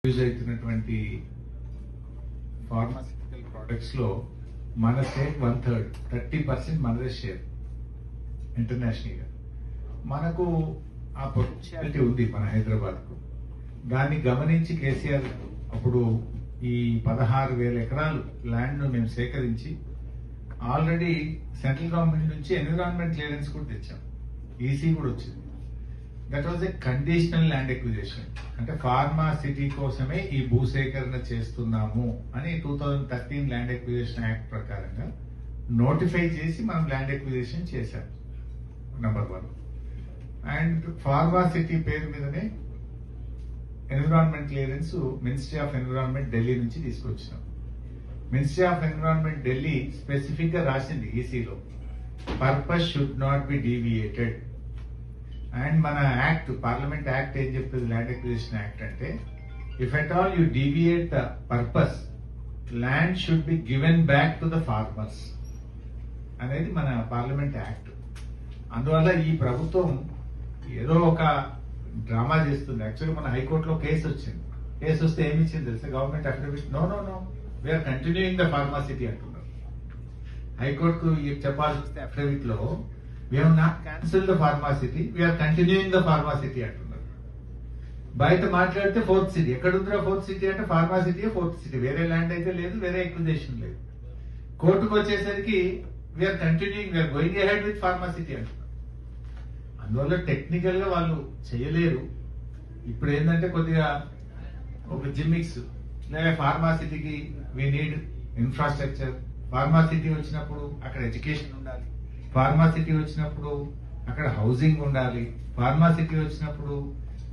Use అవుతున్నటువంటి pharmaceutical products లో మన స్టేట్ 1/3 30% మనదే షేర్ ఇంటర్నేషనల్ గా. మనకు ఆ పొటెన్షియాలిటీ ఉంది మన హైదరాబాద్ కు. దాన్ని గమనించి కేసీఆర్ అప్పుడు ఈ 16,000 ఎకరాలు ల్యాండ్ ను మేము సేకరించి ఆల్రెడీ సెంట్రల్ గవర్నమెంట్ నుంచి ఎన్విరాన్మెంట్ క్లియరెన్స్ కూడా తెచ్చాం. ఈసీ కూడా వచ్చింది. That was a conditional land acquisition. అంటే ఫార్మా సిటీ కోసమే ఈ భూసేకరణ చేస్తున్నాము అని 2013 ల్యాండ్ ఎక్విజిషన్ యాక్ట్ ప్రకారంగా నోటిఫై చేసి మనం ల్యాండ్ ఎక్విజిషన్ చేశాం. నంబర్ 1. అండ్ ఫార్మా సిటీ పేరు మీదనే environment clearance ministry of environment Delhi నుంచి తీసుకొచ్చినాం. Ministry of environment Delhi specific గా రాసింది ఈసీలో, purpose should not be deviated. And మన యాక్ట్, పార్లమెంట్ యాక్ట్ ఏం చెప్తుంది, ల్యాండ్ ఎక్విజిషన్ యాక్ట్ అంటే, if at all you deviate the purpose, land should be given back to the farmers అనేది మన parliament act. అందువల్ల ఈ ప్రభుత్వం ఏదో ఒక డ్రామా చేస్తుంది. యాక్చువల్లీ మన హైకోర్టులో కేసు వచ్చింది. కేసు వస్తే ఏమి ఇచ్చింది తెలుసా, government affidavit, no we are continuing the Pharma City అంటున్నారు. హైకోర్టుకు చెప్పాల్సి వస్తే అఫిడవిట్ లో we have not cancelled the pharmacity, we are continuing the pharmacity అంటున్నారు. బయట మాట్లాడితే 4th సిటీ, ఎక్కడ ఉందిరా 4th సిటీ అంటే ఫార్మాసిటీ 4th సిటీ, వేరే ల్యాండ్ అయితే లేదు, వేరే ఎక్విజిషన్ లేదు. కోర్టుకు వచ్చేసరికి we are continuing, we are going ahead with Pharma City అంటున్నారు. అందువల్ల టెక్నికల్ గా వాళ్ళు చేయలేరు. ఇప్పుడు ఏంటంటే కొద్దిగా ఒక జిమ్మిక్స్, లేదా ఫార్మాసిటీకి వీ నీడ్ ఇన్ఫ్రాస్ట్రక్చర్, ఫార్మాసిటీ వచ్చినప్పుడు అక్కడ ఎడ్యుకేషన్ ఉండాలి, ఫార్మాసిటీ వచ్చినప్పుడు అక్కడ హౌసింగ్ ఉండాలి, ఫార్మాసిటీ వచ్చినప్పుడు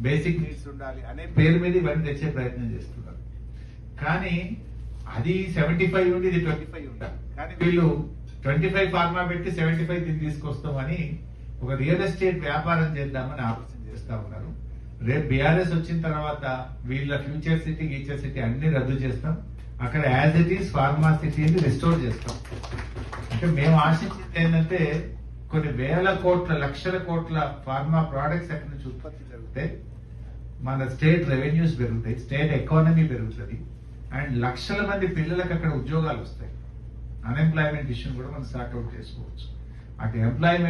బేసిక్ నీడ్స్ ఉండాలి అనే పేరు మీద ఇవన్నీ తెచ్చే ప్రయత్నం చేస్తున్నారు. కానీ అది 75 ఉండి ఇది 25 ఉండాలి. కానీ వీళ్ళు 25 ఫార్మా పెట్టి 75 దీన్ని తీసుకొస్తామని ఒక రియల్ ఎస్టేట్ వ్యాపారం చేద్దామని ఆలోచన చేస్తా ఉన్నారు. రేపు బీఆర్ఎస్ వచ్చిన తర్వాత వీళ్ళ ఫ్యూచర్ సిటీ, గీచర్ సిటీ అన్ని రద్దు చేస్తాం. అక్కడ యాజ్ ఇట్ ఈస్ ఫార్మాసిటీని రిస్టోర్ చేస్తాం. అంటే మేము ఆశించింది ఏంటంటే కొన్ని వేల కోట్ల, లక్షల కోట్ల ఫార్మా ప్రోడక్ట్స్ అక్కడి నుంచి ఉత్పత్తి జరిగితే మన స్టేట్ రెవెన్యూస్ పెరుగుతాయి, స్టేట్ ఎకానమీ పెరుగుతుంది, అండ్ లక్షల మంది పిల్లలకు అక్కడ ఉద్యోగాలు వస్తాయి. అన్ఎంప్లాయ్మెంట్ ఇష్యూని కూడా మనం సార్ట్అవుట్ చేసుకోవచ్చు. అటు ఎంప్లాయ్మెంట్